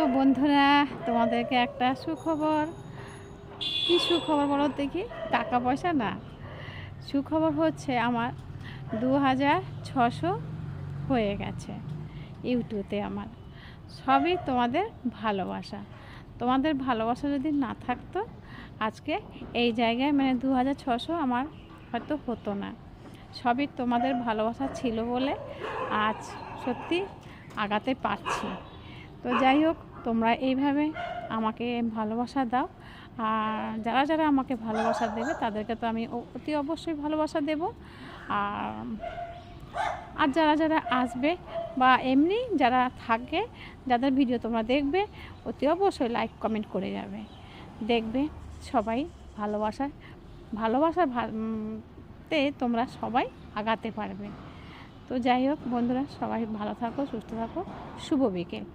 তো বন্ধুরা, তোমাদেরকে একটা সুখবর। কি সুখবর বলো দেখি? টাকা পয়সা না, সুখবর হচ্ছে আমার 2600 হয়ে গেছে ইউটিউবে। আমার সবই তোমাদের ভালোবাসা। তোমাদের ভালোবাসা যদি না থাকতো আজকে এই জায়গায় 2600 আমার হয়তো হতো না। সবই তোমাদের ভালোবাসা ছিল বলে আজ সত্যি আগাতে পারছি। তো যাই হোক, তোমরা এইভাবে আমাকে ভালোবাসা দাও। আর যারা যারা আমাকে ভালোবাসা দেবে তাদেরকে তো আমি অতি অবশ্যই ভালোবাসা দেব। আর আর যারা যারা আসবে বা এমনি যারা থাকে, যাদের ভিডিও তোমরা দেখবে, অতি অবশ্যই লাইক কমেন্ট করে যাবে। দেখবে সবাই ভালোবাসার তে তোমরা সবাই আগাতে পারবে। তো যাই হোক বন্ধুরা, সবাই ভালো থাকো, সুস্থ থাকো। শুভ বিকেল।